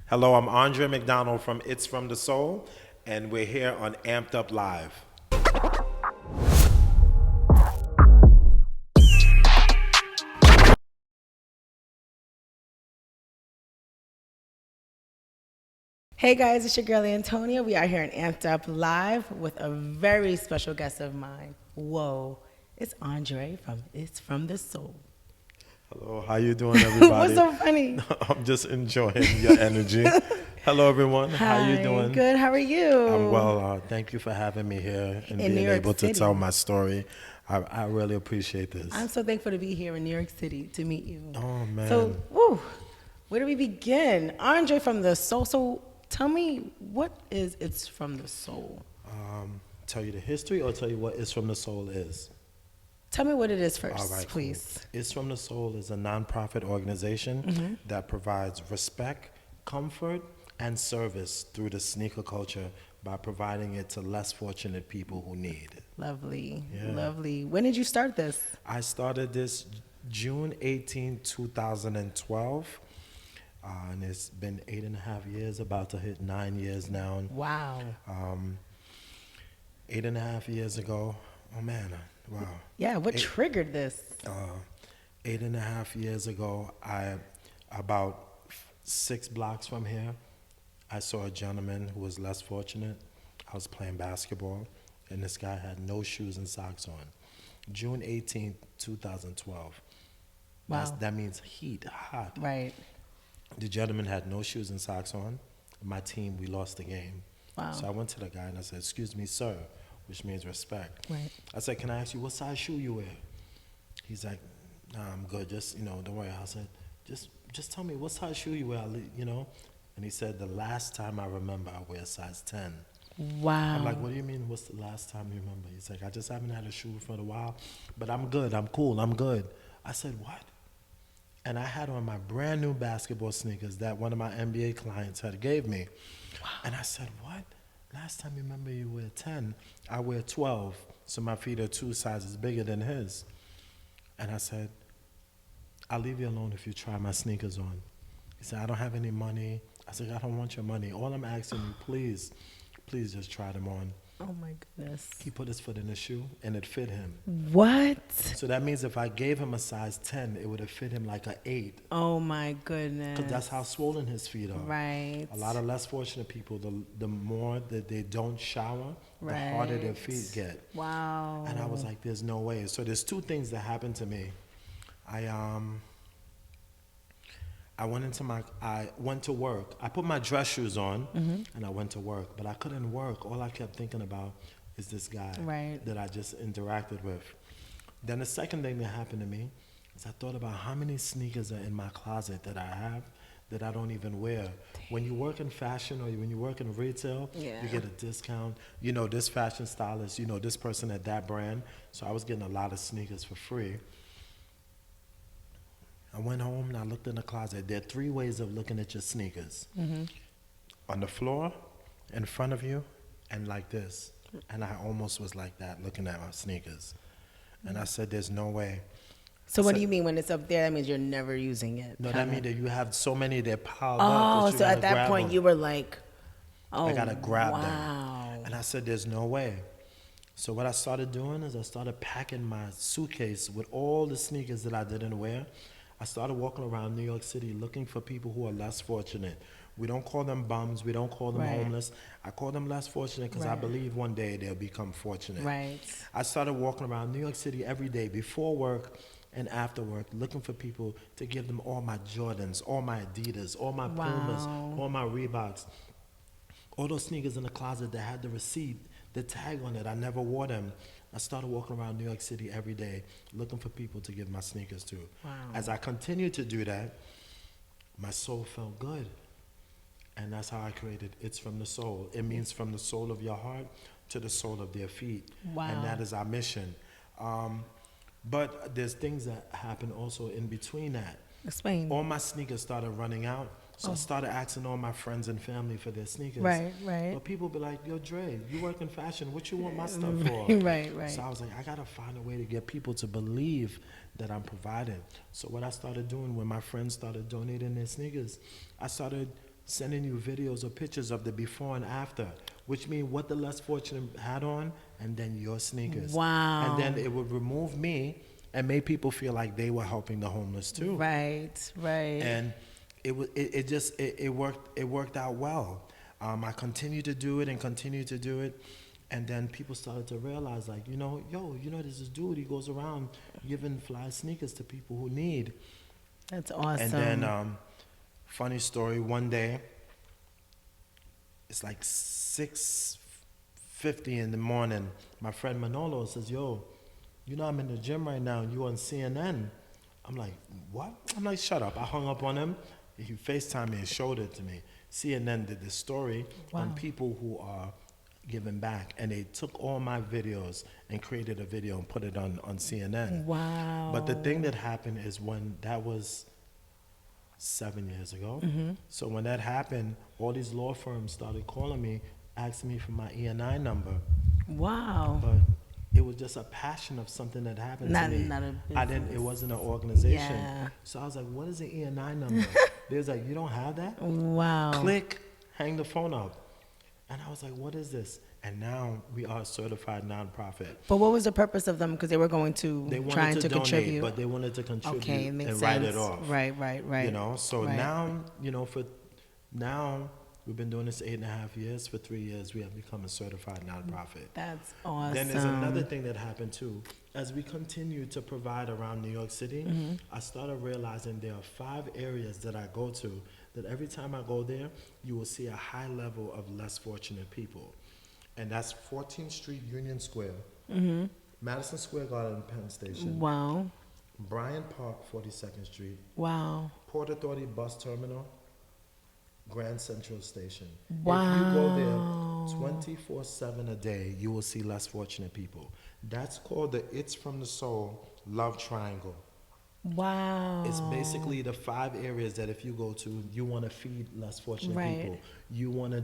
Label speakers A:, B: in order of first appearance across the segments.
A: Hello, I'm Andre McDonnell from It's From the Soul, and we're here on Amped Up Live.
B: Hey guys, it's your girl Antonia. We are here in Amped Up Live with a very special guest of mine. Whoa, it's Andre from It's From the Soul.
A: Hello, how you doing, everybody?
B: What's so funny?
A: I'm just enjoying your energy. Hello, everyone. How you
B: Hi,
A: doing?
B: good. How are you?
A: I'm well. Thank you for having me here and
B: In New
A: being
B: York
A: able to
B: City.
A: tell my story. I really appreciate this.
B: I'm so thankful to be here in New York City to meet you.
A: Oh, man.
B: So, woo, where do we begin? Andre from the Soul. So, tell me, what is It's From the Soul?
A: Tell you the history or tell you what It's From the Soul is?
B: Tell me what it is first,
A: All right,
B: please.
A: cool. It's From the Soul is a nonprofit organization that provides respect, comfort, and service through the sneaker culture by providing it to less fortunate people who need it.
B: Lovely,
A: Yeah.
B: lovely. When did you start this?
A: I started this June 18, 2012, and it's been 8.5 years, about to hit 9 years now.
B: Wow.
A: 8.5 years ago, oh man, wow.
B: Yeah, what
A: Eight-
B: triggered this?
A: 8.5 years ago, about 6 blocks from here, I saw a gentleman who was less fortunate. I was playing basketball, and this guy had no shoes and socks on. June 18th, 2012.
B: Wow.
A: That means heat, hot.
B: Right.
A: The gentleman had no shoes and socks on. My team, we lost the game.
B: Wow.
A: So I went to the guy and I said, "Excuse me, sir," which means respect.
B: Right.
A: I said, "Can I ask you what size shoe you wear?" He's like, "Nah, I'm good. Just, don't worry." I said, just tell me what size shoe you wear, And he said, "The last time I remember, I wear size 10."
B: Wow.
A: I'm like, "What do you mean, what's the last time you remember?" He's like, "I just haven't had a shoe for a while, but I'm good. I'm cool. I'm good." I said, "What?" And I had on my brand new basketball sneakers that one of my NBA clients had gave me. Wow. And I said, "What? Last time you remember you wear 10, I wear 12, so my feet are 2 sizes bigger than his." And I said, "I'll leave you alone if you try my sneakers on." He said, "I don't have any money." I said, "I don't want your money. All I'm asking you, please just try them on."
B: Oh my goodness.
A: He put his foot in the shoe, and it fit him.
B: What?
A: So that means if I gave him a size 10, it would have fit him like an 8.
B: Oh my goodness.
A: Because that's how swollen his feet are.
B: Right.
A: A lot of less fortunate people, the more that they don't shower, the harder their feet get.
B: Wow.
A: And I was like, there's no way. So there's two things that happened to me. I went to work. I put my dress shoes on and I went to work, but I couldn't work. All I kept thinking about is this guy that I just interacted with. Then the second thing that happened to me is I thought about how many sneakers are in my closet that I have that I don't even wear. When you work in fashion or when you work in retail, you get a discount. This fashion stylist, this person at that brand. So I was getting a lot of sneakers for free. I went home and I looked in the closet. There are 3 ways of looking at your sneakers. On the floor, in front of you, and like this. And I almost was like that looking at my sneakers. And I said, there's no way.
B: So what do you mean when it's up there? That means you're never using it.
A: No, that means that you have so many that piled up.
B: Oh,
A: that you
B: so
A: gotta
B: at that
A: grab
B: point
A: them.
B: you were like, oh,
A: I gotta grab
B: wow.
A: them. And I said, there's no way. So what I started doing is I started packing my suitcase with all the sneakers that I didn't wear. I started walking around New York City looking for people who are less fortunate. We don't call them bums. We don't call them homeless. I call them less fortunate because I believe one day they'll become fortunate.
B: Right.
A: I started walking around New York City every day before work and after work looking for people to give them all my Jordans, all my Adidas, all my Pumas, all my Reeboks, all those sneakers in the closet that had the receipt, the tag on it. I never wore them. I started walking around New York City every day looking for people to give my sneakers to.
B: Wow.
A: As I continued to do that, my soul felt good. And that's how I created It's From the Soul. It means from the soul of your heart to the sole of their feet.
B: Wow.
A: And that is our mission. But there's things that happen also in between that.
B: Explain.
A: All my sneakers started running out. So I started asking all my friends and family for their sneakers.
B: Right, right.
A: But people be like, "Yo, Dre, you work in fashion. What you want my stuff for?"
B: Right.
A: So I was like, I got to find a way to get people to believe that I'm providing. So what I started doing when my friends started donating their sneakers, I started sending you videos or pictures of the before and after, which means what the less fortunate had on, and then your sneakers.
B: Wow.
A: And then it would remove me and made people feel like they were helping the homeless too.
B: Right.
A: And it worked out well. I continued to do it and continue to do it. And then people started to realize, like, there's this dude, he goes around giving fly sneakers to people who need.
B: That's awesome.
A: And then, funny story, one day, it's like 6:50 in the morning, my friend Manolo says, yo, I'm in the gym right now, you on CNN. I'm like, what? I'm like, shut up. I hung up on him. He FaceTimed me and showed it to me. CNN did this story on people who are giving back, and they took all my videos and created a video and put it on CNN.
B: Wow.
A: But the thing that happened is when that was 7 years ago. So when that happened, all these law firms started calling me, asking me for my E&I number.
B: Wow.
A: But it was just a passion of something that happened to me.
B: Not a business.
A: It wasn't an organization.
B: Yeah.
A: So I was like, what is the E&I number? They was like, you don't have that?
B: Wow.
A: Click, hang the phone up. And I was like, what is this? And now we are a certified nonprofit.
B: But what was the purpose of them? Because they were going to trying to
A: donate,
B: contribute.
A: but they wanted to contribute
B: It makes
A: and
B: sense.
A: write it off.
B: Right.
A: So
B: right.
A: now, we've been doing this 8.5 years. For 3 years, we have become a certified nonprofit.
B: That's awesome.
A: Then there's another thing that happened too. As we continue to provide around New York City, I started realizing there are 5 areas that I go to that every time I go there, you will see a high level of less fortunate people. And that's 14th Street, Union Square, Madison Square Garden, Penn Station,
B: Wow.
A: Bryant Park, 42nd Street,
B: Wow.
A: Port Authority Bus Terminal, Grand Central Station.
B: Wow.
A: If you go there 24/7 a day, you will see less fortunate people. That's called the It's From the Soul Love Triangle.
B: Wow.
A: It's basically the 5 areas that if you go to, you want to feed less fortunate people. You want to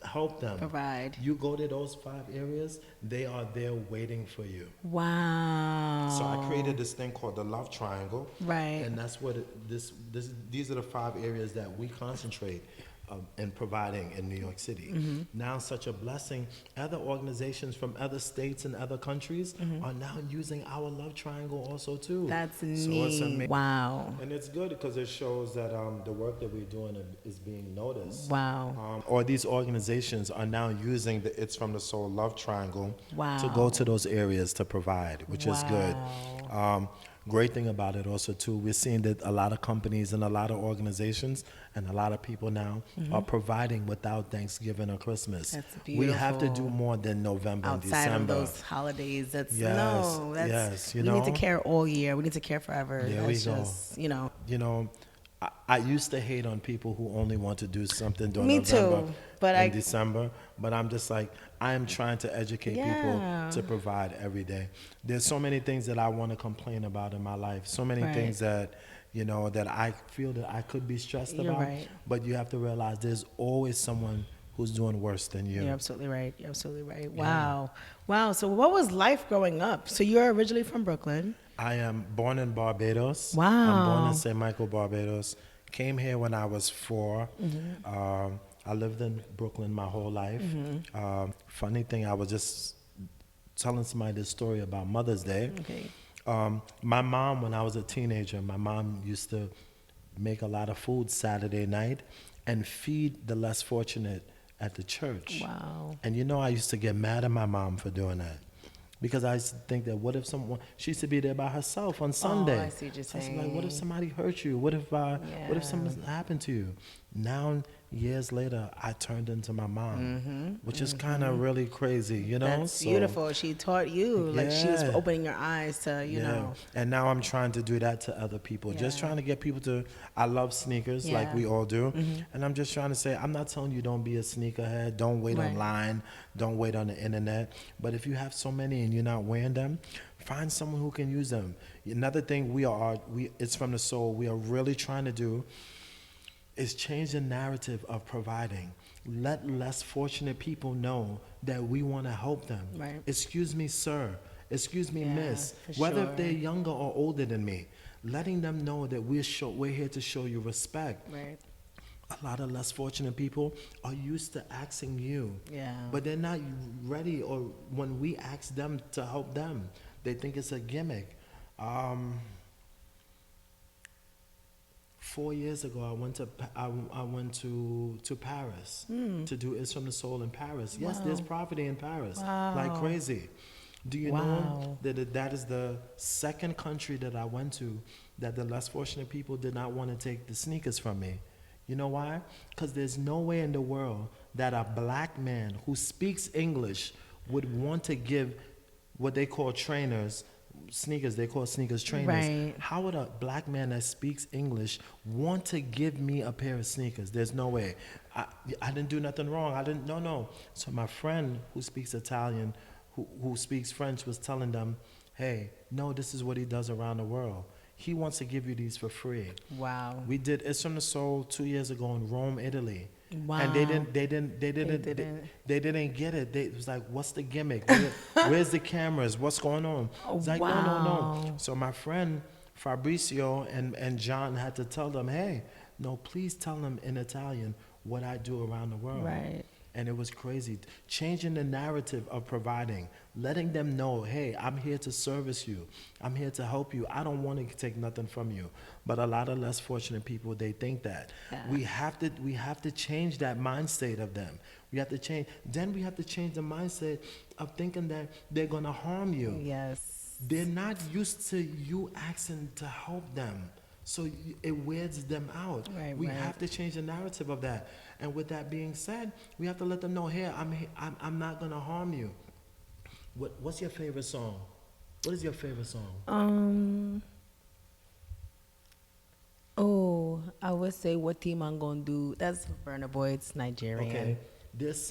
A: help them.
B: Provide.
A: You go to those 5 areas, they are there waiting for you.
B: Wow.
A: So I created this thing called the Love Triangle.
B: Right.
A: And that's what these are the 5 areas that we concentrate in providing in New York City. Now, such a blessing. Other organizations from other states and other countries are now using our Love Triangle also too.
B: That's
A: so
B: neat. Wow.
A: And it's good because it shows that the work that we're doing is being noticed.
B: Wow.
A: Or these organizations are now using the It's From the Soul Love Triangle
B: Wow.
A: to go to those areas to provide, which is good. Great thing about it also too, we're seeing that a lot of companies and a lot of organizations and a lot of people now are providing without Thanksgiving or Christmas.
B: That's
A: We have to
B: beautiful.
A: do more than November and
B: Outside
A: December.
B: of those holidays, we need to
A: know.
B: care all year. We need to care forever.
A: There
B: That's
A: we go.
B: just,
A: I used to hate on people who only want to do something during
B: Me
A: November
B: too, but
A: and December, but I'm just like, I am trying to educate people
B: Yeah.
A: to provide every day. There's so many things that I want to complain about in my life, so many
B: Right.
A: things that, that I feel that I could be stressed
B: You're
A: about,
B: right.
A: but you have to realize there's always someone who's doing worse than you.
B: You're absolutely right. Wow. Wow. So what was life growing up? So you're originally from Brooklyn.
A: I am born in Barbados.
B: Wow.
A: I'm born in St. Michael, Barbados. Came here when I was 4. I lived in Brooklyn my whole life. Funny thing, I was just telling somebody this story about Mother's Day.
B: Okay.
A: My mom, when I was a teenager, my mom used to make a lot of food Saturday night and feed the less fortunate at the church.
B: Wow.
A: And I used to get mad at my mom for doing that. Because I used to think that what if she used to be there by herself on Sunday.
B: I see what you're
A: So I was like, what if
B: saying.
A: somebody hurt you? What if something happened to you? Now, years later, I turned into my mom, which is kind of really crazy,
B: That's beautiful. She taught you, like she was
A: Yeah.
B: opening your eyes to, you know.
A: And now I'm trying to do that to other people. Just
B: Yeah.
A: trying to get people to, I love sneakers like
B: Yeah.
A: we all do. And I'm just trying to say, I'm not telling you don't be a sneakerhead. Don't wait
B: Right.
A: online. Don't wait on the internet. But if you have so many and you're not wearing them, find someone who can use them. Another thing it's from the soul, we are really trying to do is change the narrative of providing. Let less fortunate people know that we want to help them.
B: Right.
A: Excuse me, sir. Excuse me,
B: Yeah,
A: miss.
B: for
A: Whether
B: sure.
A: if they're younger or older than me, letting them know that we're here to show you respect.
B: Right.
A: a lot of less fortunate people are used to asking you.
B: Yeah.
A: But they're not ready, or when we ask them to help them, they think it's a gimmick. Um, 4 years ago, I went to Paris to do It's from the Soul in Paris. Yes, there's poverty in Paris, like
B: Wow.
A: crazy. Do you know
B: Wow.
A: that is the second country that I went to that the less fortunate people did not want to take the sneakers from me? You know why? Because there's no way in the world that a black man who speaks English would want to give what they call trainers sneakers. They call sneakers trainers.
B: Right.
A: How would a black man that speaks English want to give me a pair of sneakers? There's no way. I didn't do nothing wrong. I didn't. No. So my friend who speaks Italian, who speaks French, was telling them, hey, no, this is what he does around the world. He wants to give you these for free.
B: Wow.
A: We did It's from the Soul 2 years ago in Rome, Italy.
B: Wow.
A: And they didn't get it. It was like, what's the gimmick? Where's the cameras? What's going on? It's like, no.
B: Wow.
A: So my friend Fabrizio and John had to tell them, hey, no, please tell them in Italian what I do around the world.
B: Right.
A: And it was crazy. Changing the narrative of providing, letting them know, hey, I'm here to service you. I'm here to help you. I don't want to take nothing from you. But a lot of less fortunate people, they think that.
B: Yeah.
A: We have to change that mind state of them. We have to change. Then we have to change the mindset of thinking that they're going to harm you.
B: Yes.
A: They're not used to you asking to help them. So it wears them out.
B: Right,
A: we
B: right.
A: have to change the narrative of that. And with that being said, we have to let them know, here, I'm not going to harm you. What's your favorite song? What is your favorite song?
B: Oh, I would say What Team I'm Gonna Do. That's Burna Boy. It's Nigerian.
A: Okay. There's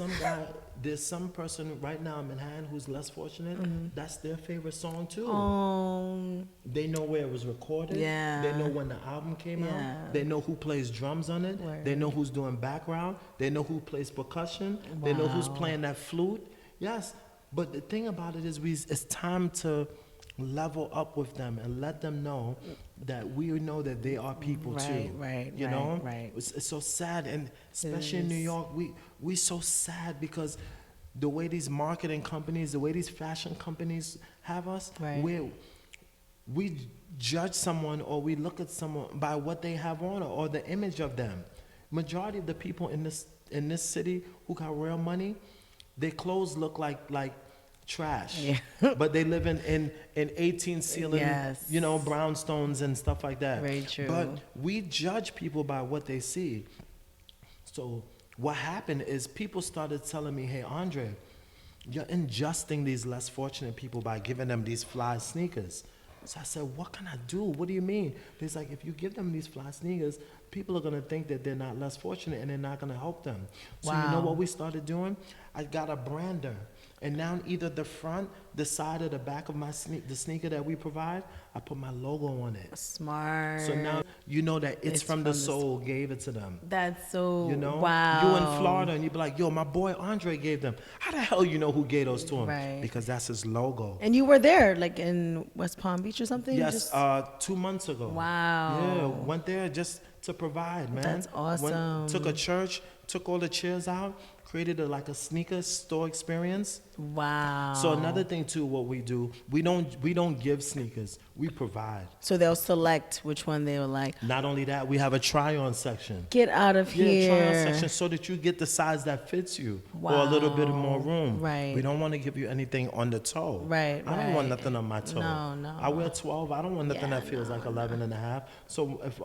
A: some person right now in Manhattan who's less fortunate. That's their favorite song too. They know where it was recorded.
B: Yeah.
A: They know when the album came
B: Yeah.
A: out. They know who plays drums on it.
B: Word.
A: They know who's doing background. They know who plays percussion. They know who's
B: Wow.
A: playing that flute. Yes. But the thing about it is it's time to level up with them and let them know that we know that they are people too.
B: Right,
A: You
B: right,
A: know?
B: right.
A: It's so sad, and especially in New
B: is.
A: York, we so sad because the way these marketing companies, the way these fashion companies have us,
B: Right.
A: we judge someone or we look at someone by what they have on or the image of them. Majority of the people in this city who got real money, their clothes look like trash.
B: Yeah.
A: But they live in 18 ceiling,
B: Yes.
A: brownstones and stuff like that.
B: Very true.
A: But we judge people by what they see. So what happened is people started telling me, hey, Andre, you're injusting these less fortunate people by giving them these fly sneakers. So I said, what can I do? What do you mean? He's like, if you give them these fly sneakers, people are going to think that they're not less fortunate and they're not going to help them. So you know
B: Wow.
A: what we started doing? I got a brander. And now either the front, the side, or the back of the sneaker that we provide, I put my logo on it.
B: Smart.
A: So now you know that it's from the
B: from the
A: soul gave it to them.
B: That's so.
A: You know,
B: Wow.
A: you in Florida and you be like, yo, my boy Andre gave them. How the hell you know who gave those to him?
B: Right.
A: Because that's his logo.
B: And you were there, like in West Palm Beach or something?
A: Yes, 2 months ago.
B: Wow.
A: Yeah, went there just to provide, man.
B: That's awesome.
A: Took a church, took all the chairs out, created like a sneaker store experience.
B: Wow.
A: So another thing too, what we do, we don't give sneakers, we provide.
B: So they'll select which one they will like.
A: Not only that, we have a try-on section.
B: Get out of
A: Yeah,
B: here.
A: try-on section so that you get the size that fits you or a little bit more room.
B: Right.
A: We don't want to give you anything on the toe.
B: Right,
A: I don't want
B: right.
A: nothing on my toe.
B: No.
A: I wear 12. I don't want nothing
B: Yeah,
A: that feels like 11 and a half. So if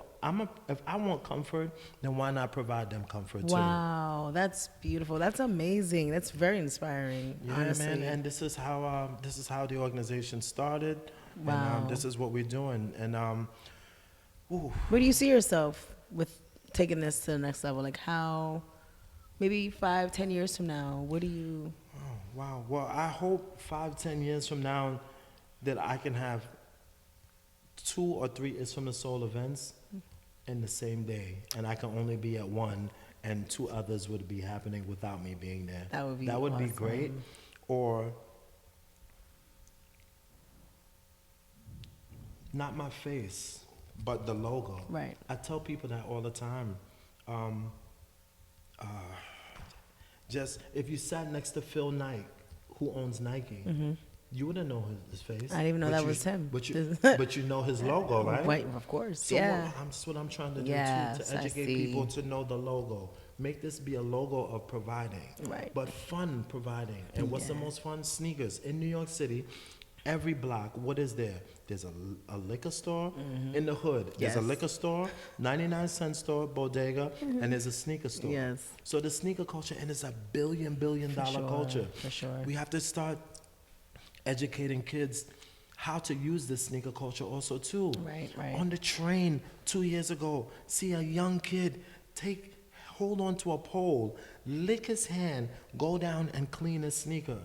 A: I want comfort, then why not provide them comfort too?
B: Wow, that's beautiful. That's amazing. That's very inspiring.
A: Yeah,
B: honestly.
A: man, and this is how the organization started.
B: Wow.
A: And this is what we're doing. And ooh,
B: Where do you see yourself with taking this to the next level? Like how, maybe 5-10 years from now, what do you?
A: oh, wow. Well, I hope 5-10 years from now that I can have 2 or 3 It's from the Soul events in the same day, and I can only be at one, and 2 others would be happening without me being there.
B: That would be
A: be
B: awesome.
A: great. Or not my face, but the logo.
B: Right.
A: I tell people that all the time. Just if you sat next to Phil Knight, who owns Nike, you wouldn't know his face.
B: I didn't even know
A: but
B: that
A: you,
B: was him.
A: But you know his logo, right?
B: Right, of course.
A: So
B: yeah.
A: that's what I'm trying to do
B: Yes,
A: too, to
B: I
A: educate
B: see.
A: people to know the logo. Make this be a logo of providing,
B: Right.
A: but fun providing. And what's the
B: Yeah.
A: most fun? Sneakers. In New York City, every block, what is there? There's a liquor store in the hood. There's a
B: Yes.
A: liquor store, 99-cent store, bodega, and there's a sneaker store.
B: Yes.
A: So the sneaker culture, and it's a billion dollar
B: sure,
A: culture.
B: for sure.
A: We have to start educating kids how to use this sneaker culture also too.
B: Right, right.
A: On the train 2 years ago, see a young kid hold on to a pole, lick his hand, go down and clean his sneaker.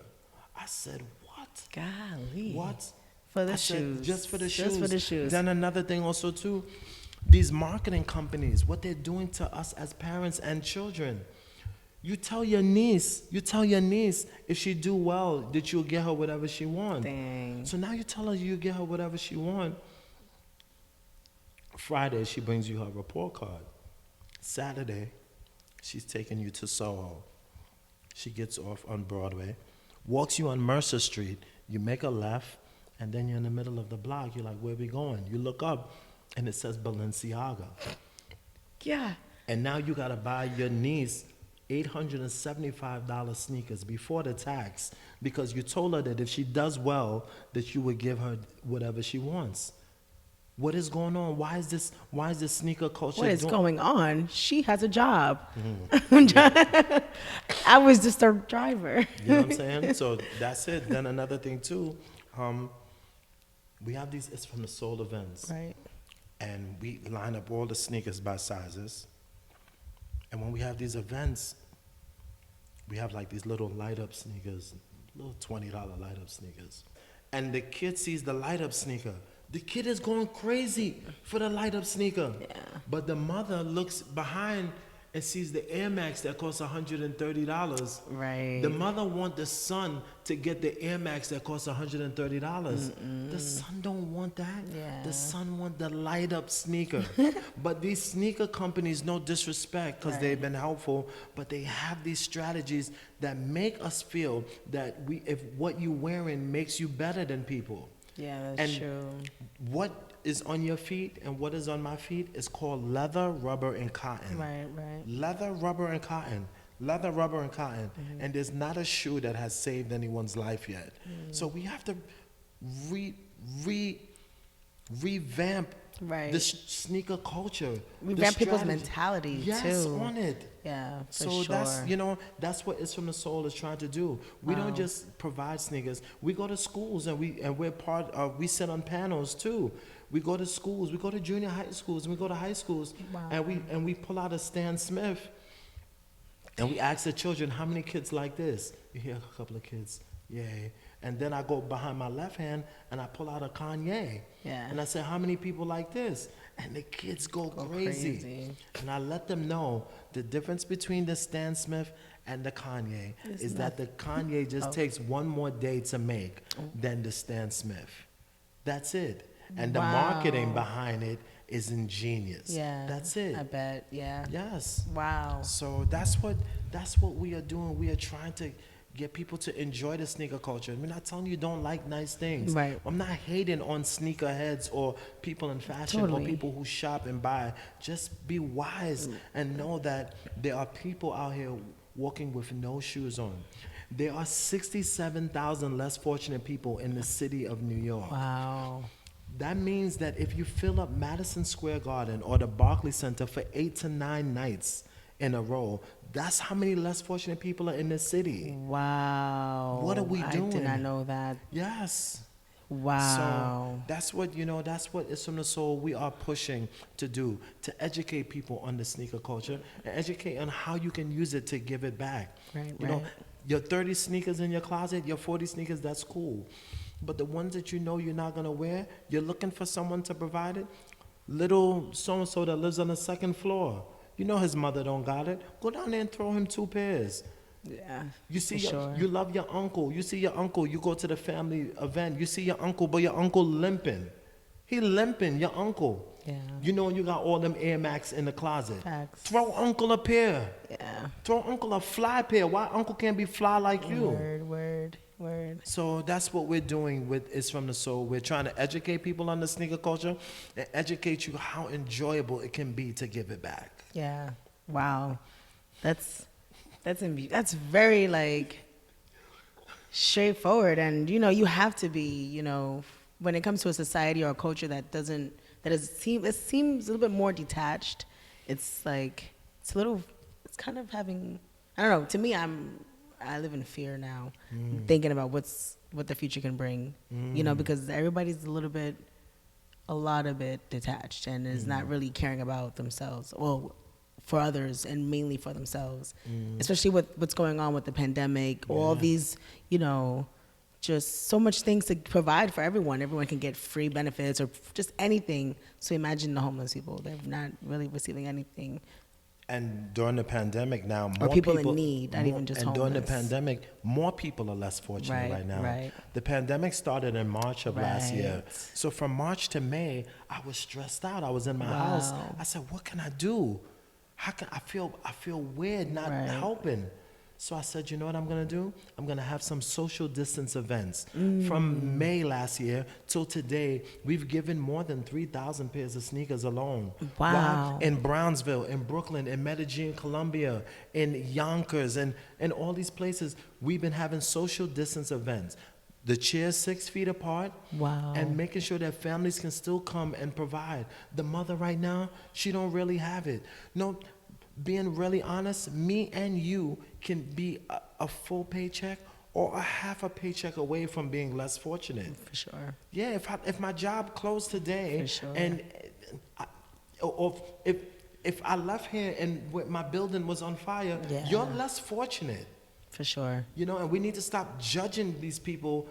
A: I said, what?
B: Golly.
A: What?
B: For the
A: I said,
B: shoes.
A: just for the shoes.
B: Just for the shoes.
A: Then another thing also too, these marketing companies, what they're doing to us as parents and children. You tell your niece if she do well that you'll get her whatever she wants.
B: Dang.
A: So now you tell her you get her whatever she wants. Friday, she brings you her report card. Saturday, she's taking you to Soho. She gets off on Broadway, walks you on Mercer Street. You make a left, and then you're in the middle of the block. You're like, where we going? You look up, and it says Balenciaga.
B: Yeah.
A: And now you got to buy your niece $875 sneakers before the tax because you told her that if she does well, that you would give her whatever she wants. What is going on? Why is this sneaker culture?
B: What is going on? She has a job.
A: Mm-hmm.
B: I was just a driver.
A: You know what I'm saying? So that's it. Then another thing too, we have these, it's from the Soul events.
B: Right.
A: And we line up all the sneakers by sizes. And when we have these events, we have like these little light up sneakers, little $20 light up sneakers. And the kid sees the light up sneaker. The kid is going crazy for the light up sneaker.
B: Yeah.
A: But the mother looks behind and sees the Air Max that costs $130.
B: Right.
A: The mother want the son to get the Air Max that costs $130. The son don't want that.
B: Yeah.
A: The son want the light up sneaker. But these sneaker companies, no disrespect, because they've been helpful, but they have these strategies that make us feel that if what you wearing makes you better than people.
B: Yeah, that's
A: And
B: true.
A: what is on your feet and what is on my feet is called leather, rubber, and cotton.
B: Right, right.
A: Leather, rubber, and cotton. Leather, rubber, and cotton. And there's not a shoe that has saved anyone's life yet. So we have to revamp
B: Right.
A: the sneaker culture.
B: Revamp people's
A: strategy.
B: mentality,
A: yes,
B: too.
A: on it.
B: Yeah, for
A: So
B: sure.
A: that's what It's From the Soul is trying to do. We don't just provide sneakers. We go to schools and we're part of, we sit on panels too. We go to schools, we go to junior high schools, and we go to high schools,
B: Wow.
A: and we pull out a Stan Smith, and we ask the children, how many kids like this? You hear a couple of kids, yay. And then I go behind my left hand and I pull out a Kanye.
B: Yeah.
A: And I say, how many people like this? And the kids go crazy. And I let them know the difference between the Stan Smith and the Kanye is that the Kanye just takes one more day to make than the Stan Smith. That's it. And the marketing behind it is ingenious.
B: Yeah.
A: That's it.
B: I bet. Yeah.
A: Yes.
B: Wow.
A: So that's what we are doing. We are trying to get people to enjoy the sneaker culture. I'm not telling you don't like nice things.
B: Right.
A: I'm not hating on sneakerheads or people in fashion
B: Totally.
A: or people who shop and buy. Just be wise and know that there are people out here walking with no shoes on. There are 67,000 less fortunate people in the city of New York.
B: Wow.
A: That means that if you fill up Madison Square Garden or the Barclays Center for 8 to 9 nights in a row, that's how many less fortunate people are in this city.
B: Wow.
A: What are we doing?
B: I did not know that.
A: Yes.
B: Wow.
A: So that's what It's From the Soul we are pushing to do, to educate people on the sneaker culture and educate on how you can use it to give it back.
B: Right,
A: You know,
B: right.
A: your 30 sneakers in your closet, your 40 sneakers, that's cool. But the ones that you know you're not going to wear, you're looking for someone to provide it. Little so-and-so that lives on the second floor. You know his mother don't got it. Go down there and throw him 2 pairs.
B: Yeah.
A: You see,
B: for sure.
A: you love your uncle. You see your uncle. You go to the family event. You see your uncle, but your uncle limping. He limping, your uncle.
B: Yeah.
A: You know, you got all them Air Max in the closet.
B: Facts.
A: Throw Uncle a pair.
B: Yeah.
A: Throw Uncle a fly pair. Why Uncle can't be fly like you?
B: Word.
A: So that's what we're doing with It's From the Soul. We're trying to educate people on the sneaker culture and educate you how enjoyable it can be to give it back.
B: Yeah. Wow. That's very like straightforward, and you have to be, when it comes to a society or a culture that it seems a little bit more detached. It's like it's kind of having, I don't know, to me I live in fear now, thinking about what the future can bring, because everybody's a lot of it detached and is not really caring about themselves. Well, for others and mainly for themselves, especially with what's going on with the pandemic, all these, just so much things to provide for everyone. Everyone can get free benefits or just anything. So imagine the homeless people. They're not really receiving anything.
A: And during the pandemic now, more
B: people in need, not even just
A: and during the
B: homeless.
A: pandemic, more people are less fortunate right now.
B: Right.
A: The pandemic started in March of last year.
B: Right.
A: So from March to May, I was stressed out. I was in my house. I said, what can I do? How can I feel weird not helping? So I said, you know what I'm going to do? I'm going to have some social distance events. From May last year till today, we've given more than 3,000 pairs of sneakers alone.
B: Wow.
A: In Brownsville, in Brooklyn, in Medellin, Colombia, in Yonkers, and all these places, we've been having social distance events. The chairs 6 feet apart.
B: Wow.
A: And making sure that families can still come and provide. The mother right now, she don't really have it. No, being really honest, me and you can be a full paycheck or a half a paycheck away from being less fortunate.
B: For sure.
A: Yeah, if my job closed today,
B: For sure.
A: and or if I left here and my building was on fire, you're less fortunate.
B: For sure.
A: And we need to stop judging these people,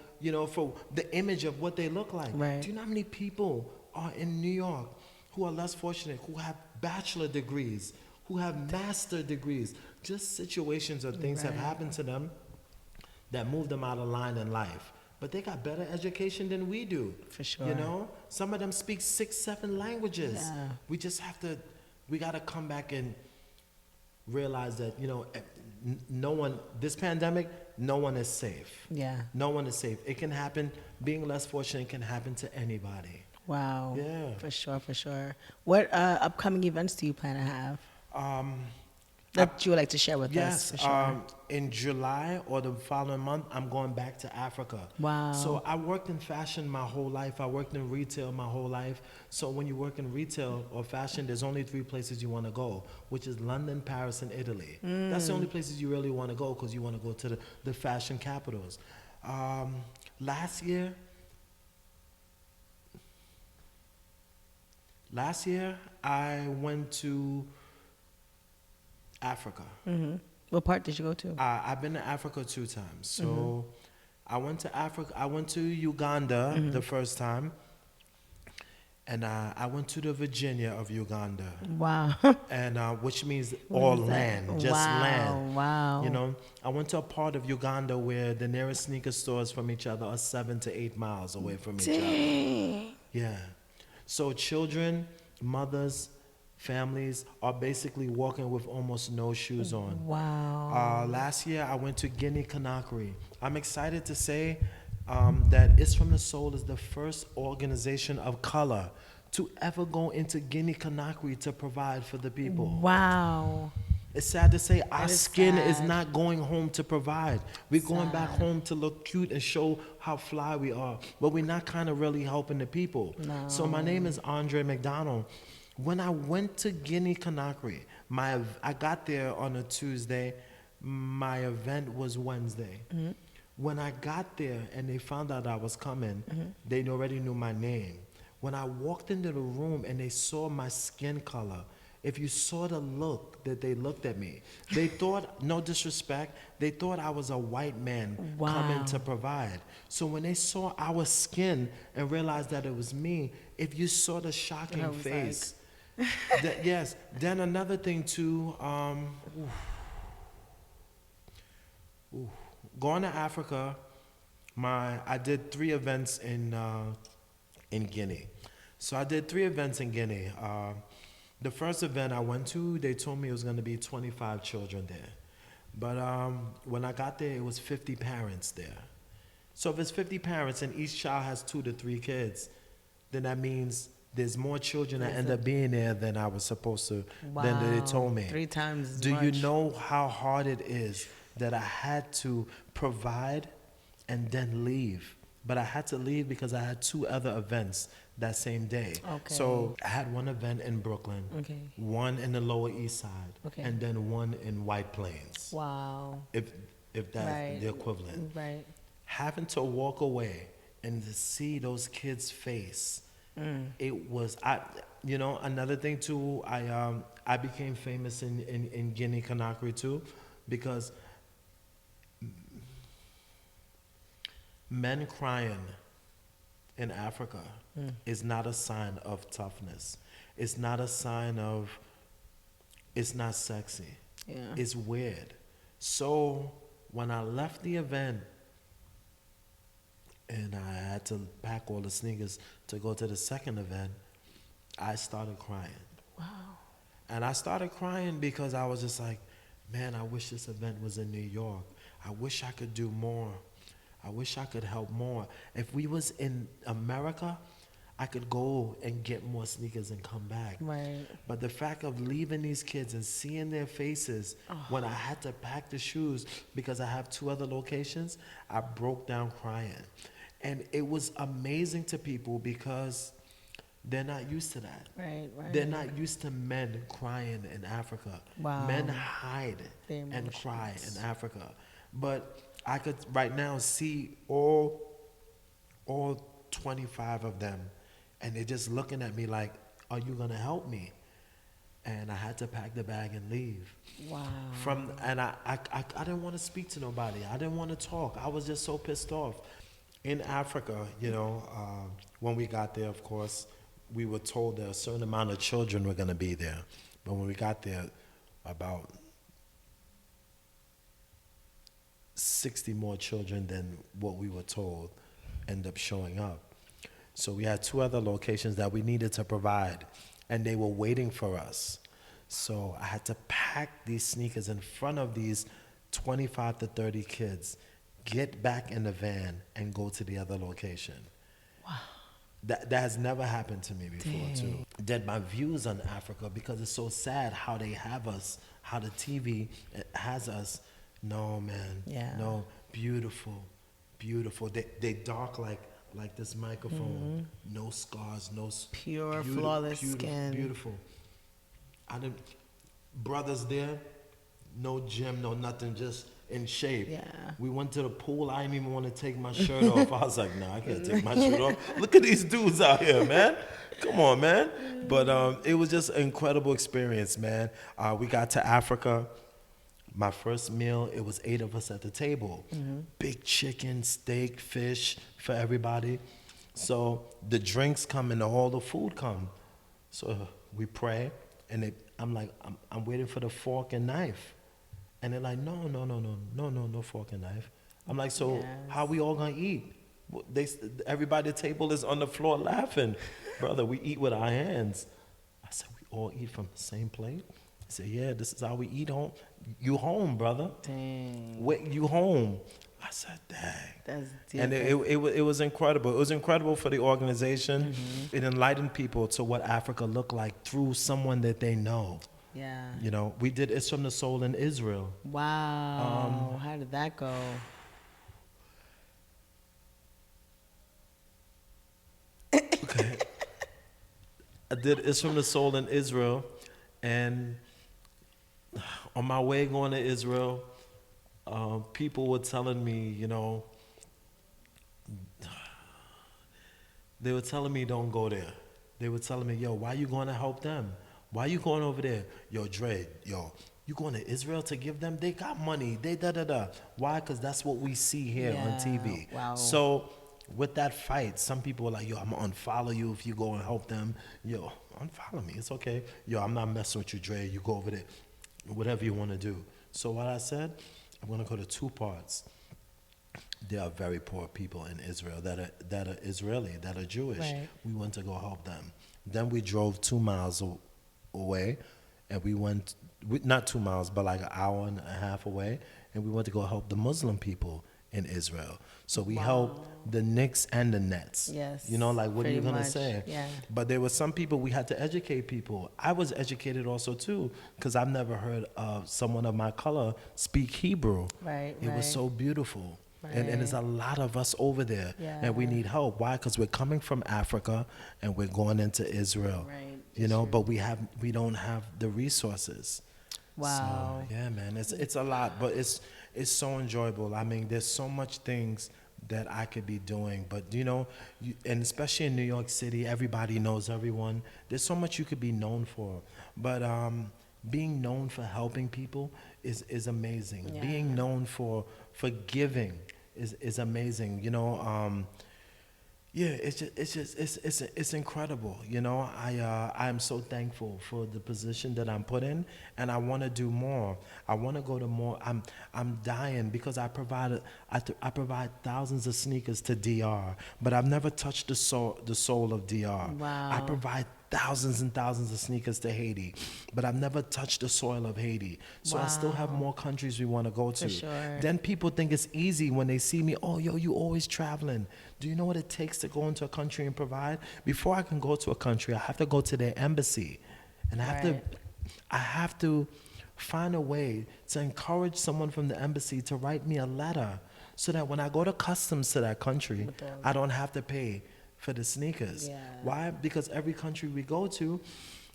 A: for the image of what they look like.
B: Right.
A: Do you know how many people are in New York who are less fortunate, who have bachelor degrees, who have master degrees? Just situations or things have happened to them that moved them out of line in life. But they got better education than we do.
B: For sure.
A: Some of them speak 6, 7 languages.
B: Yeah.
A: We got to come back and realize that, this pandemic, no one is safe.
B: Yeah.
A: No one is safe. It can happen. Being less fortunate can happen to anybody.
B: Wow.
A: Yeah.
B: For sure. What upcoming events do you plan to have? That you would like to share with us?
A: Yes.
B: For sure.
A: In July or the following month, I'm going back to Africa.
B: Wow.
A: So I worked in fashion my whole life. I worked in retail my whole life. So when you work in retail or fashion, there's only 3 places you want to go, which is London, Paris, and Italy. That's the only places you really want to go because you want to go to the fashion capitals. Last year, I went to Africa.
B: What part did you go to?
A: I've been to Africa 2 times. So I went to Africa. I went to Uganda the first time. And I went to the Virginia of Uganda.
B: Wow.
A: And which means all land, just land.
B: Wow.
A: I went to a part of Uganda where the nearest sneaker stores from each other are 7 to 8 miles away from each other. Yeah. So children, mothers, families are basically walking with almost no shoes on.
B: Wow.
A: Last year, I went to Guinea-Conakry. I'm excited to say that It's From the Soul is the first organization of color to ever go into Guinea-Conakry to provide for the people.
B: Wow.
A: It's sad to say our
B: is
A: skin is
B: sad.
A: not going home to provide. We're going back
B: Sad.
A: home to look cute and show how fly we are, but we're not kind of really helping the people.
B: No.
A: So my name is McDonnell. When I went to Guinea-Conakry, I got there on a Tuesday. My event was Wednesday. When I got there and they found out I was coming, they already knew my name. When I walked into the room and they saw my skin color, if you saw the look that they looked at me, they thought, no disrespect, they thought I was a white man coming to provide. So when they saw our skin and realized that it was me, if you saw the shocking face, yes. Then another thing too, going to Africa, I did 3 events in Guinea. So I did 3 events in Guinea. The first event I went to, they told me it was going to be 25 children there. But when I got there, it was 50 parents there. So if it's 50 parents and each child has 2 to 3 kids, then that means there's more children that end up being there than I was supposed to, than they told me.
B: 3 times as
A: Do
B: much.
A: you know how hard it is that I had to provide and then leave? But I had to leave because I had 2 other events that same day.
B: Okay.
A: So I had one event in Brooklyn,
B: Okay.
A: one in the Lower East Side,
B: Okay.
A: and then one in White Plains.
B: Wow.
A: If that's
B: Right.
A: the equivalent.
B: Right.
A: Having to walk away and to see those kids' face, it was another thing too. I became famous in Guinea Conakry too, because men crying in Africa is not a sign of toughness. It's not a sign of. It's not sexy.
B: Yeah.
A: It's weird. So when I left the event, and I had to pack all the sneakers to go to the second event, I started crying.
B: Wow.
A: And I started crying because I was just like, man, I wish this event was in New York. I wish I could do more. I wish I could help more. If we was in America, I could go and get more sneakers and come back.
B: Right.
A: But the fact of leaving these kids and seeing their faces when I had to pack the shoes because I have 2 other locations, I broke down crying. And it was amazing to people because they're not used to that.
B: Right. Right.
A: They're not used to men crying in Africa.
B: Wow.
A: Men hide
B: Their
A: and cry
B: emotions.
A: in Africa. But I could right now see all 25 of them, and they're just looking at me like, are you going to help me? And I had to pack the bag and leave.
B: Wow.
A: I didn't want to speak to nobody. I didn't want to talk. I was just so pissed off. In Africa, when we got there, of course, we were told that a certain amount of children were going to be there. But when we got there, about 60 more children than what we were told end up showing up. So we had 2 other locations that we needed to provide, and they were waiting for us. So I had to pack these sneakers in front of these 25 to 30 kids, get back in the van, and go to the other location.
B: Wow.
A: That has never happened to me before, too. That my views on Africa, because it's so sad how they have us, how the TV has us. No, man.
B: Yeah.
A: No, beautiful, beautiful. They dark like this microphone. No scars,
B: Pure, flawless skin.
A: Beautiful. Brothers there, no gym, no nothing, just in shape.
B: Yeah.
A: We went to the pool. I didn't even want to take my shirt off. I was like, nah, I can't take my shirt off. Look at these dudes out here, man. Come on, man. But it was just an incredible experience, man. We got to Africa. My first meal, it was 8 of us at the table. Big chicken, steak, fish for everybody. So the drinks come and all the food come. So we pray, and I'm like, I'm waiting for the fork and knife. And they're like, no fork and knife. I'm like, so
B: Yes.
A: how we all gonna eat? Everybody at the table is on the floor laughing. Brother, we eat with our hands. I said, we all eat from the same plate? He said, yeah, this is how we eat home. You home, brother.
B: Dang.
A: Wait, you home. I said, dang.
B: That's deep.
A: And it was incredible. It was incredible for the organization. It enlightened people to what Africa looked like through someone that they know.
B: Yeah.
A: We did It's From the Soul in Israel.
B: Wow. How did that go?
A: Okay. I did It's From the Soul in Israel, and on my way going to Israel, people were telling me, they were telling me don't go there. They were telling me, yo, why you going to help them? Why you going over there? Yo, Dre, you going to Israel to give them? They got money. They da-da-da. Why? Because that's what we see here on TV.
B: Wow.
A: So with that fight, some people were like, yo, I'm going to unfollow you if you go and help them. Yo, unfollow me. It's okay. Yo, I'm not messing with you, Dre. You go over there. Whatever you want to do. So what I said, I'm going to go to 2 parts. There are very poor people in Israel that are Israeli, that are Jewish.
B: Right.
A: We went to go help them. Then we drove 2 miles away, and we went not 2 miles, but like an hour and a half away, and we went to go help the Muslim people in Israel. So we helped the Knicks and the Nets.
B: Yes,
A: You know, like what are you
B: pretty
A: gonna
B: much,
A: say?
B: yeah.
A: But there were some people we had to educate people. I was educated also too, because I've never heard someone of my color speak Hebrew.
B: Right,
A: It was
B: right.
A: so beautiful. And there's a lot of us over there, and we
B: Yeah.
A: need help. Why? Because we're coming from Africa and we're going into Israel.
B: Right,
A: You know, but we don't have the resources.
B: Wow.
A: So, yeah, man, it's a lot, but it's so enjoyable. I mean, there's so much things that I could be doing, but and especially in New York City, everybody knows everyone. There's so much you could be known for, but being known for helping people is amazing.
B: Yeah.
A: Being known for giving is amazing. Yeah, it's incredible. I am so thankful for the position that I'm put in, and I want to do more. I want to go to more. I'm dying because I provide thousands of sneakers to DR, but I've never touched the soul of DR.
B: Wow.
A: I provide thousands and thousands of sneakers to Haiti, but I've never touched the soil of Haiti. So I still have more countries we want to go to.
B: For sure.
A: Then people think it's easy when they see me. Oh, yo, you always traveling. Do you know what it takes to go into a country and provide? Before I can go to a country, I have to go to their embassy, and I have to find a way to encourage someone from the embassy to write me a letter, so that when I go to customs to that country, I don't have to pay for the sneakers.
B: Yeah.
A: Why? Because every country we go to,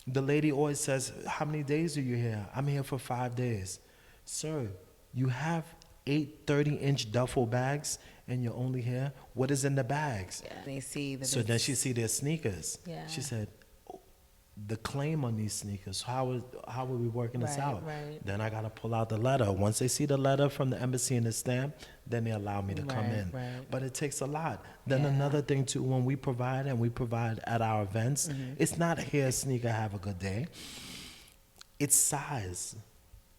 A: the lady always says, how many days are you here? I'm here for 5 days. Sir, you have 8 30-inch duffel bags and you're only here? What is in the bags?
B: Yeah. They see that.
A: So then she see their sneakers.
B: Yeah.
A: She said, the claim on these sneakers, how are we working this
B: Right,
A: out?
B: right.
A: Then I got to pull out the letter. Once they see the letter from the embassy and the stamp, then they allow me to come
B: Right,
A: in.
B: right.
A: But it takes a lot. Then
B: Yeah.
A: another thing too, when we provide at our events, it's not here, sneaker, have a good day. It's size.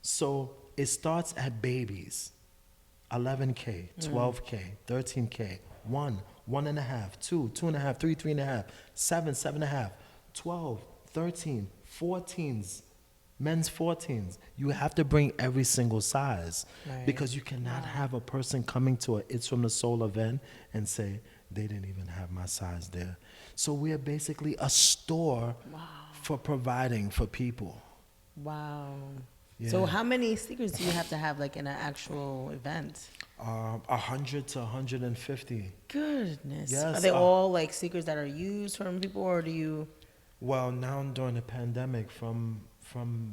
A: So it starts at babies, 11K, 12K, 13K, 1, 1.5, 2, 2.5, 3, 3.5, 7, 7.5, 12, 13, 14s, men's 14s. You have to bring every single size,
B: Right.
A: because you cannot have a person coming to a It's From the Soul event and say, they didn't even have my size there. So we're basically a store for providing for people.
B: Wow.
A: Yeah.
B: So how many sneakers do you have to have like in an actual event?
A: 100 to 150.
B: Goodness.
A: Yes,
B: Are they all like sneakers that are used from people, or do you?
A: Well, now during the pandemic, from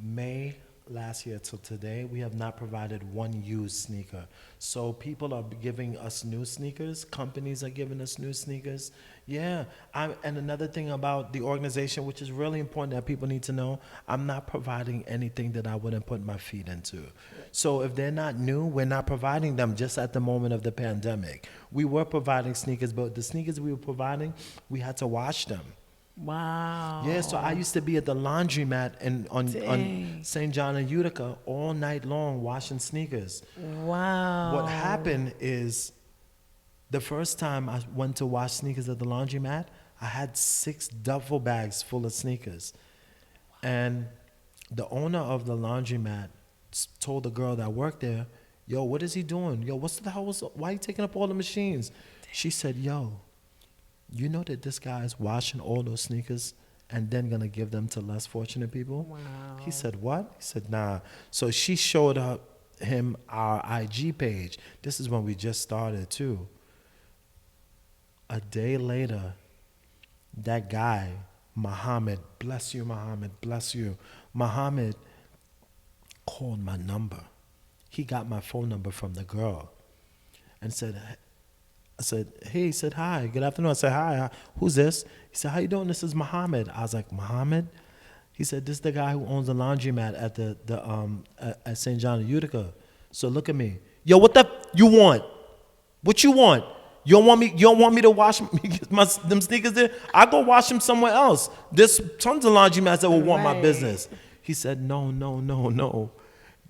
A: May last year till today, we have not provided one used sneaker. So people are giving us new sneakers. Companies are giving us new sneakers. Yeah. And another thing about the organization, which is really important that people need to know, I'm not providing anything that I wouldn't put my feet into. So if they're not new, we're not providing them just at the moment of the pandemic. We were providing sneakers, but the sneakers we were providing, we had to wash them.
B: Wow.
A: Yeah, so I used to be at the laundromat on
B: Dang.
A: St. John and Utica all night long washing sneakers.
B: Wow.
A: What happened is, the first time I went to wash sneakers at the laundromat, I had 6 duffel bags full of sneakers. And the owner of the laundromat told the girl that worked there, yo, what is he doing? Yo, why are you taking up all the machines? She said, yo, you know that this guy is washing all those sneakers and then gonna give them to less fortunate people?
B: Wow.
A: He said, what? He said, nah. So she showed him our IG page. This is when we just started too. A day later, that guy, Muhammad, bless you, Muhammad, bless you. Muhammad called my number. He got my phone number from the girl and said, I said, hey, he said, hi, good afternoon. I said, hi, who's this? He said, how you doing? This is Muhammad. I was like, Muhammad? He said, this is the guy who owns the laundromat at St. John and Utica. So look at me. Yo, what the you want? What you want? You don't want me to wash them sneakers there? I go wash them somewhere else. There's tons of laundromats that will want my
B: Right.
A: business. He said, no.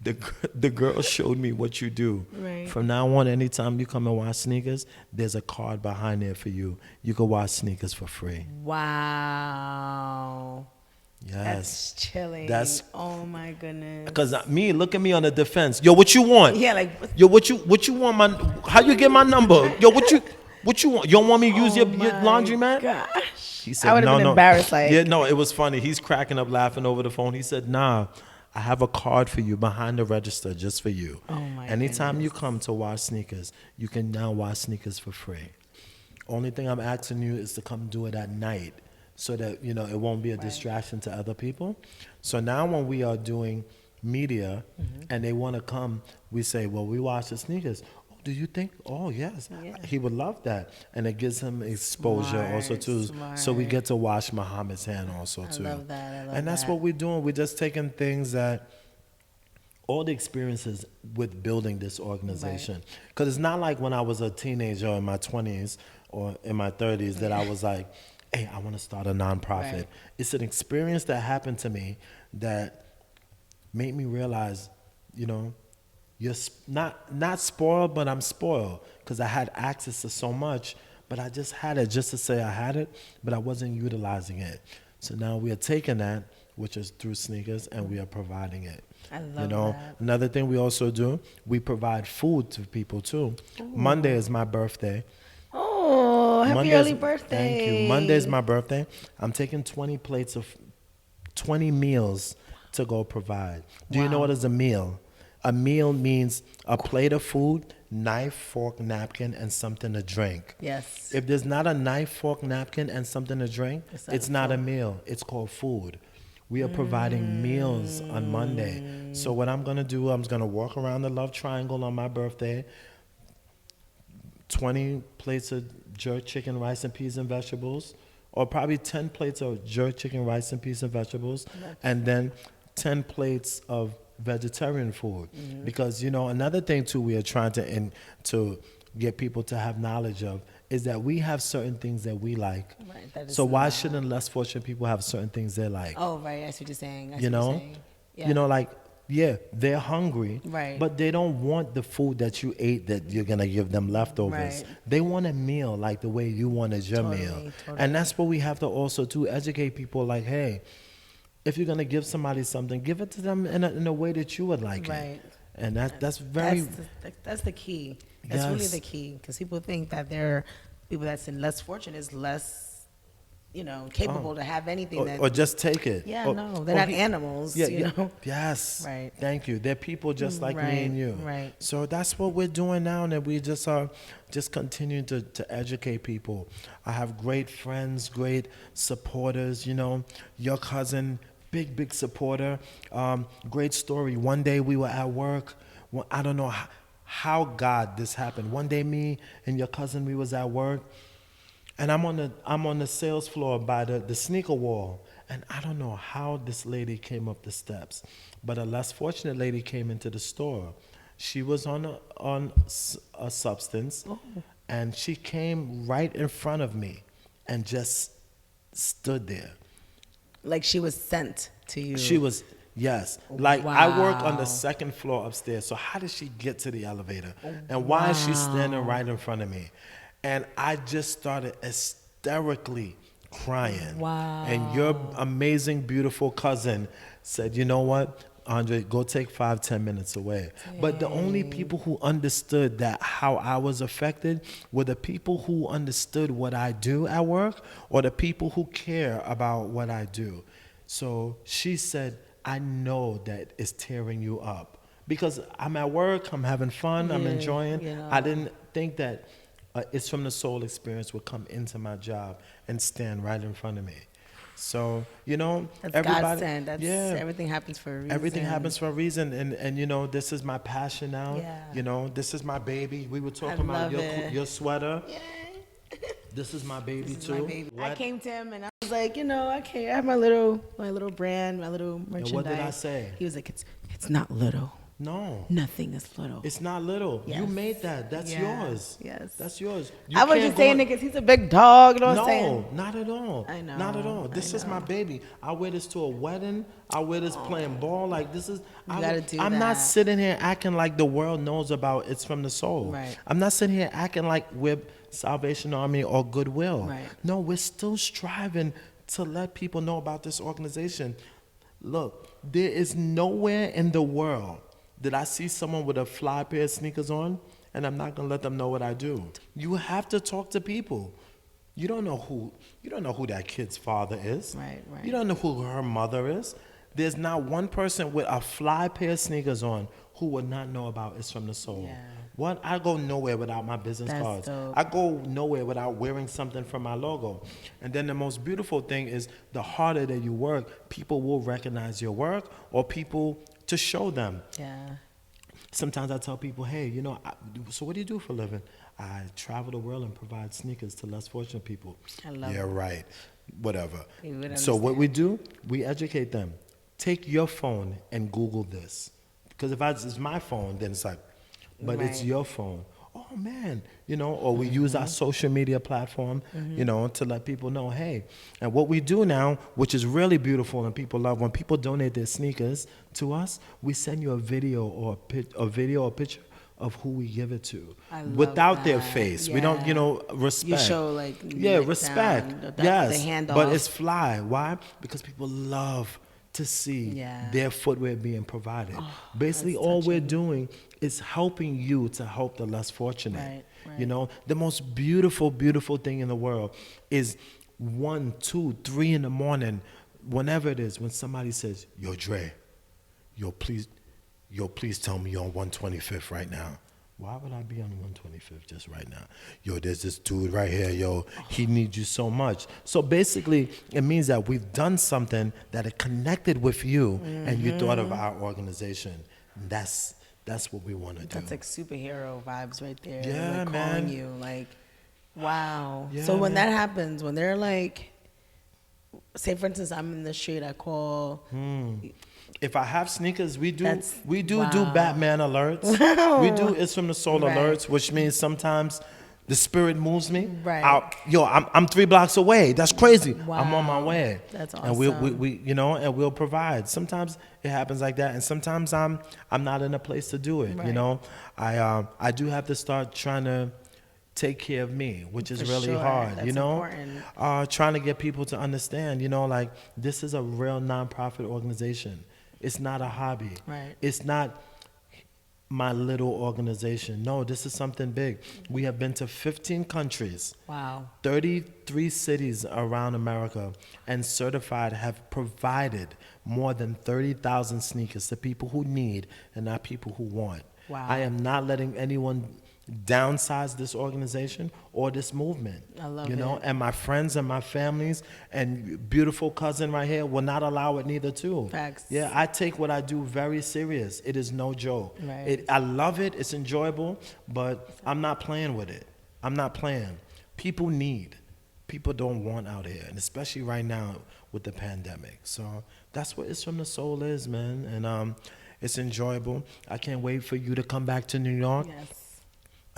A: the girl showed me what you do.
B: Right.
A: From now on, anytime you come and wash sneakers, there's a card behind there for you. You can wash sneakers for free.
B: Wow.
A: Yes.
B: That's chilling.
A: That's
B: oh my goodness.
A: because look at me on the defense. Yo, what you want?
B: Yeah, like
A: Yo, what you want? How you get my number? Yo, what you want? You don't want me to use your laundromat?
B: Gosh.
A: He said,
B: I would have been embarrassed. Like,
A: yeah, no, it was funny. He's cracking up, laughing over the phone. He said, nah, I have a card for you behind the register just for you.
B: Oh my
A: Anytime you
B: goodness.
A: come to wash sneakers, you can now wash sneakers for free. Only thing I'm asking you is to come do it at night so that, it won't be a distraction to other people. So now when we are doing media and they want to come, we say, well, we wash the sneakers. Do you think? Oh, yes.
B: Yeah.
A: He would love that. And it gives him exposure also, too. So we
B: Smart.
A: get to wash Muhammad's hand also, too.
B: I love that.
A: And that's what we're doing. We're just taking things that, all the experiences with building this organization. Because it's not like when I was a teenager in my 20s or in my 30s that I was like, hey, I want to start a nonprofit.
B: Right.
A: It's an experience that happened to me that made me realize, you're not spoiled, but I'm spoiled because I had access to so much, but I just had it just to say I had it, but I wasn't utilizing it. So now we are taking that, which is through sneakers, and we are providing it.
B: I love that.
A: Another thing we also do, we provide food to people too. Monday is my birthday.
B: Oh, happy early birthday.
A: Thank you. Monday is my birthday. I'm taking 20 meals to go provide. Do you know what is a meal? A meal means a plate of food, knife, fork, napkin, and something to drink.
B: Yes.
A: If there's not a knife, fork, napkin, and something to drink, it's not a meal. It's called food. We are providing meals on Monday. So what I'm going to do, I'm going to walk around the love triangle on my birthday, 20 plates of jerk chicken, rice, and peas and vegetables, or probably 10 plates of jerk chicken, rice, and peas and vegetables, and then 10 plates of vegetarian food. Because, another thing, too, we are trying to get people to have knowledge of is that we have certain things that we like.
B: Right, that is
A: So why
B: not-
A: shouldn't less fortunate people have certain things they like?
B: Oh, right. I see what you're saying. I see
A: You
B: what you're
A: know?
B: saying. Yeah.
A: They're hungry,
B: Right.
A: but they don't want the food that you ate that you're going to give them leftovers.
B: Right.
A: They want a meal like the way you wanted your
B: Totally,
A: meal.
B: totally.
A: And that's what we have to also to educate people like, hey, if you're going to give somebody something, give it to them in a way that you would like
B: Right.
A: it. And that's very...
B: That's the key. That's really
A: Yes.
B: the key. Because people think that people that's in less fortune is less, capable to have anything.
A: Or just take it.
B: Yeah,
A: Or-
B: no, they're
A: or
B: not
A: he-
B: animals.
A: Yeah.
B: know.
A: Yes.
B: Right.
A: Thank you. They're people just like me and you.
B: right.
A: So that's what we're doing now, and we just are just continuing to educate people. I have great friends, great supporters. Your cousin, big supporter. Great story. One day we were at work. Well, I don't know how God this happened. One day, me and your cousin, we was at work. And I'm on the sales floor by the sneaker wall, and I don't know how this lady came up the steps, but a less fortunate lady came into the store. She was on a substance, and she came right in front of me, and just stood there.
B: Like she was sent to you.
A: She was. Yes. Like I work on
B: Wow.
A: the second floor upstairs. So how did she get to the elevator? And why is she standing right in front of me? And I just started hysterically crying.
B: Wow.
A: And your amazing, beautiful cousin said, you know what, Andre, go take 5-10 minutes away. But the only people who understood that how I was affected were the people who understood what I do at work or the people who care about what I do. So she said, I know that it's tearing you up. Because I'm at work, I'm having fun, I'm enjoying. I didn't think that It's from the Soul experience would come into my job and stand right in front of me. So,
B: That's
A: everybody.
B: God sent. Everything happens for a reason.
A: Everything happens for a reason. And this is my passion now.
B: Yeah.
A: This is my baby. We were talking about your sweater.
B: Yay.
A: This is my baby
B: This is
A: too.
B: my baby. I
A: What?
B: came to him and I was like, okay, I have my little brand, my little merchandise.
A: what did I say?
B: He was like, it's not little.
A: No.
B: Nothing is little.
A: It's not little. You
B: Yes.
A: made that. That's
B: Yeah.
A: yours.
B: Yes.
A: That's yours.
B: I was
A: can't
B: just
A: go
B: saying
A: in-
B: it because he's a big dog. You know what I'm
A: No,
B: saying?
A: not at all.
B: I know,
A: Not at all.
B: I
A: This is my
B: know.
A: baby. I wear this to a wedding. I wear this playing ball. Like this is.
B: gotta do
A: I'm
B: that.
A: not sitting here acting like the world knows about it's from the soul.
B: Right.
A: I'm not sitting here acting like we're Salvation Army or Goodwill.
B: Right.
A: No, we're still striving to let people know about this organization. Look, there is nowhere in the world that I see someone with a fly pair of sneakers on, and I'm not gonna let them know what I do. You have to talk to people. You don't know who that kid's father is.
B: Right, right.
A: You don't know who her mother is. There's not one person with a fly pair of sneakers on who would not know about It's from the Soul.
B: Yeah.
A: What? I go nowhere without my business
B: That's
A: cards.
B: dope.
A: I go nowhere without wearing something from my logo. And then the most beautiful thing is the harder that you work, people will recognize your work or people to show them.
B: Yeah.
A: Sometimes I tell people, hey, so what do you do for a living? I travel the world and provide sneakers to less fortunate people.
B: I love
A: Yeah,
B: it.
A: right. Whatever.
B: You would
A: So what
B: understand.
A: we do, we educate them. Take your phone and Google this. Because if it's my phone, then it's like, but it's
B: Right.
A: your phone. Oh, man. Or we use our social media platform, to let people know, hey. And what we do now, which is really beautiful and people love, when people donate their sneakers to us, we send you a video or a picture of who we give it to.
B: I love
A: Without their
B: that.
A: face. We don't,
B: Yeah.
A: respect.
B: You show like
A: Yeah,
B: neck
A: respect.
B: down, the
A: Yes.
B: hand
A: But
B: off.
A: it's fly. Why? Because people love to see
B: Yeah.
A: their footwear being provided. Basically,
B: that's
A: all we're
B: touching.
A: doing is helping you to help the less fortunate.
B: Right.
A: The most beautiful, beautiful thing in the world is 1, 2, 3 in the morning, whenever it is, when somebody says, "Yo, Dre, please tell me you're on 125th right now." Why would I be on 125th just right now? Yo, there's this dude right here, yo, he needs you so much. So basically, it means that we've done something that it connected with you and you thought of our organization. That's what we want to do.
B: That's like superhero vibes right there.
A: Yeah,
B: like
A: man.
B: calling you like, wow.
A: Yeah,
B: So when
A: man.
B: that happens, when they're like, say for instance, I'm in the street, I call.
A: If I have sneakers, we do
B: wow.
A: Batman alerts.
B: Wow.
A: We do It's from the Soul
B: Right.
A: alerts, which means sometimes the spirit moves me.
B: Right.
A: I'm 3 blocks away. That's crazy. I'm on my
B: Wow.
A: way.
B: That's
A: And we
B: awesome.
A: and we'll provide. Sometimes it happens like that, and sometimes I'm not in a place to do it.
B: Right.
A: I do have to start trying to take care of me, which is
B: For
A: really
B: sure.
A: hard.
B: That's important.
A: Trying to get people to understand. Like this is a real nonprofit organization. It's not a hobby.
B: Right.
A: It's not my little organization. No, this is something big. We have been to 15 countries,
B: Wow.
A: 33 cities around America, and certified have provided more than 30,000 sneakers to people who need and not people who want.
B: Wow.
A: I am not letting anyone downsize this organization or this movement.
B: I love it.
A: And my friends and my families and beautiful cousin right here will not allow it neither too.
B: Facts.
A: Yeah, I take what I do very serious. It is no joke.
B: Right.
A: I love it. It's enjoyable, but I'm not playing with it. I'm not playing. People don't want out here, and especially right now with the pandemic. So that's what It's from the Soul is, man. And it's enjoyable. I can't wait for you to come back to New York.
B: Yes.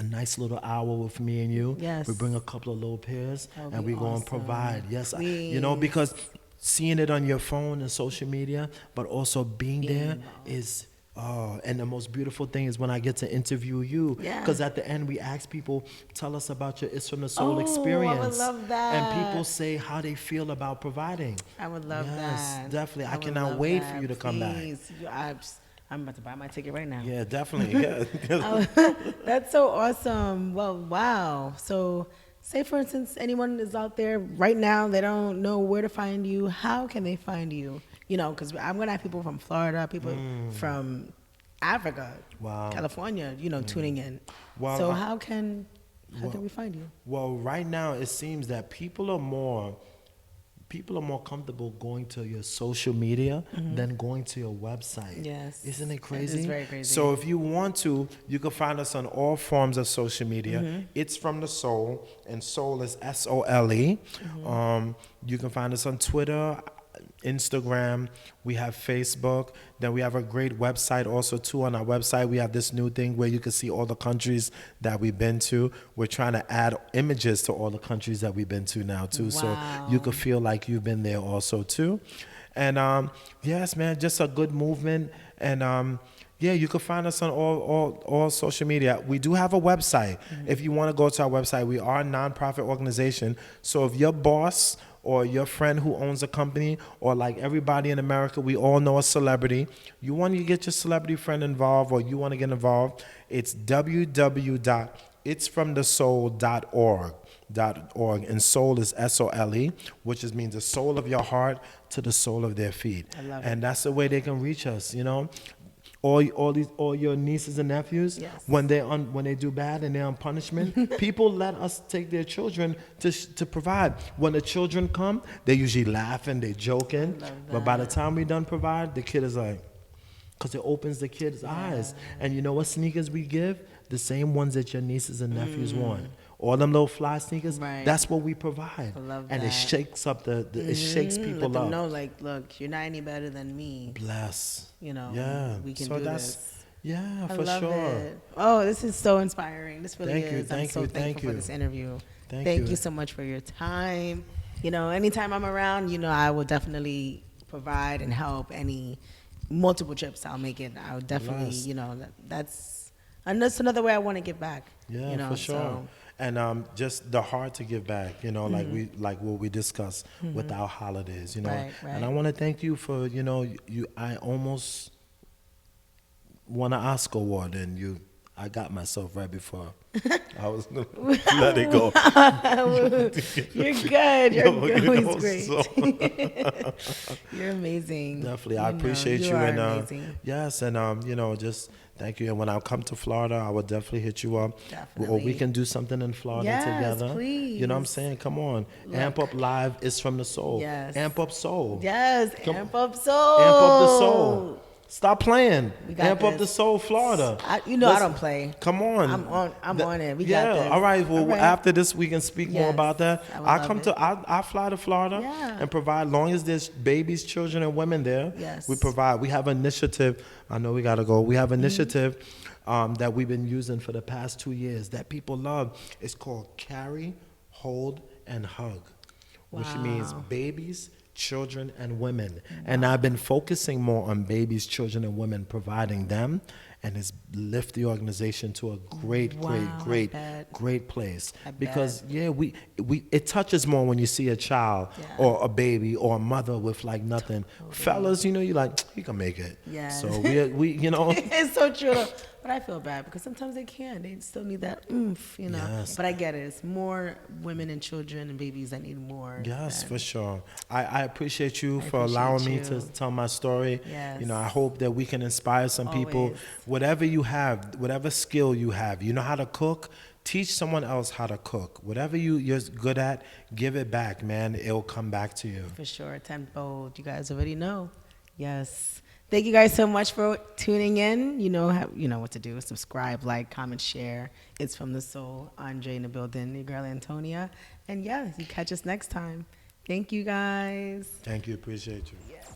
A: A nice little hour with me and you.
B: Yes.
A: We bring a couple of little pairs
B: That would
A: and
B: be
A: we go and
B: awesome.
A: provide. Yes,
B: Please.
A: because seeing it on your phone and social media, but also being there
B: involved.
A: is. Oh, and the most beautiful thing is when I get to interview you.
B: Yeah.
A: Because at the end, we ask people, tell us about your It's from the Soul
B: Oh, I would
A: experience.
B: love that.
A: And people say how they feel about providing.
B: I would love
A: Yes,
B: that.
A: definitely. I
B: would
A: cannot
B: love
A: wait
B: that.
A: for you to come back.
B: Please. I'm about to buy my ticket right now.
A: Yeah, definitely. Yeah.
B: That's so awesome. Well, wow. So, say for instance, anyone is out there right now, they don't know where to find you. How can they find you? Because I'm going to have people from Florida, people from Africa,
A: Wow.
B: California, tuning in.
A: Well,
B: So, how can we find you?
A: Well, right now it seems that people are more comfortable going to your social media than going to your website.
B: Yes.
A: Isn't it
B: It
A: crazy?
B: is very crazy.
A: So if you want to, you can find us on all forms of social media. It's from the Soul, and Soul is SOLE. You can find us on Twitter, Instagram, we have Facebook, then we have a great website also too. On our website, we have this new thing where you can see all the countries that we've been to. We're trying to add images to all the countries that we've been to now too, so you could feel like you've been there also too. And yes, man, just a good movement. And yeah, you can find us on all social media. We do have a website. If you want to go to our website, we are a nonprofit organization. So if your boss or your friend who owns a company, or like everybody in America, we all know a celebrity, you want to get your celebrity friend involved, or you want to get involved, it's www.itsfromthesoul.org. And soul is SOLE, which means the soul of your heart to the sole of their feet.
B: I love
A: and
B: it.
A: that's the way they can reach us, all your nieces and nephews,
B: Yes.
A: when they do bad and they're on punishment, people let us take their children to provide. When the children come, they usually laughing, they joking, but by the time we done provide, the kid is like, because it opens the kid's eyes. And you know what sneakers we give? The same ones that your nieces and nephews want. All them little fly sneakers,
B: Right.
A: that's what we provide.
B: I love
A: and
B: that.
A: it shakes up it shakes people
B: Let them
A: up.
B: know, like, look, you're not any better than me.
A: Bless.
B: Yeah, we can
A: so
B: do
A: that's,
B: this.
A: Yeah,
B: I
A: for
B: love
A: sure.
B: it. Oh, this is so inspiring. This really
A: Thank you,
B: is. I'm
A: thank
B: so
A: you,
B: thankful
A: thank
B: for
A: you.
B: this interview.
A: Thank you.
B: you so much for your time. Anytime I'm around, I will definitely provide and help. Any multiple trips, I'll make it. I'll definitely,
A: Bless.
B: that's another way I want to give back.
A: Yeah, for sure.
B: So,
A: And just the heart to give back, like what we discussed with our holidays,
B: Right,
A: And I
B: right.
A: want to thank you for, I almost won an Oscar award, and I got myself right before I was gonna let it go.
B: You're good. You're always great.
A: So
B: You're amazing.
A: definitely, I appreciate you,
B: are
A: and
B: amazing.
A: yes, and just thank you. And when I come to Florida, I will definitely hit you up, or
B: Definitely.
A: we can do something in Florida
B: Yes,
A: together.
B: please.
A: You know what I'm saying? Come on, Amp Up Live is from the soul.
B: Yes.
A: Amp Up Soul.
B: Yes,
A: Come-
B: amp up soul.
A: Amp Up the Soul. Stop playing.
B: We got
A: Amp Up the
B: this.
A: Soul, Florida.
B: I
A: Listen,
B: don't play.
A: Come on.
B: I'm on it. We
A: yeah,
B: got this.
A: all right. Well,
B: All right.
A: after this, we can speak more
B: Yes,
A: about that.
B: I would
A: I
B: love
A: come
B: it.
A: to. I fly to Florida
B: Yeah.
A: and provide. Long as there's babies, children, and women there,
B: Yes.
A: we provide. We have an initiative. I know we gotta go. We have an initiative that we've been using for the past 2 years that people love. It's called Carry, Hold, and Hug, which means
B: Wow.
A: babies, children, and women. And I've been focusing more on babies, children, and women, providing them, and it's lift the organization to a great,
B: Wow, I
A: great,
B: bet.
A: great place.
B: I
A: Because we it touches more when you see a child
B: Yeah.
A: or a baby or a mother with like nothing. Fellas, you're like, you can make it.
B: Yes.
A: So we
B: It's so true. But I feel bad because sometimes they can't. They still need that oomph,
A: Yes.
B: But I get it. It's more women and children and babies that need more.
A: Yes,
B: than-
A: for sure. I appreciate you for
B: appreciate
A: allowing me
B: you.
A: to tell my story.
B: Yes.
A: I hope that we can inspire some people.
B: Always.
A: Whatever you have, whatever skill you have, you know how to cook, teach someone else how to cook. Whatever you're good at, give it back, man. It'll come back to you.
B: For sure, tenfold. You guys already know. Yes. Thank you guys so much for tuning in. You know what to do. Subscribe, like, comment, share. It's from the soul. Andre in the building. Your girl Antonia. And yeah, you catch us next time. Thank you guys.
A: Thank you. Appreciate you.
B: Yes.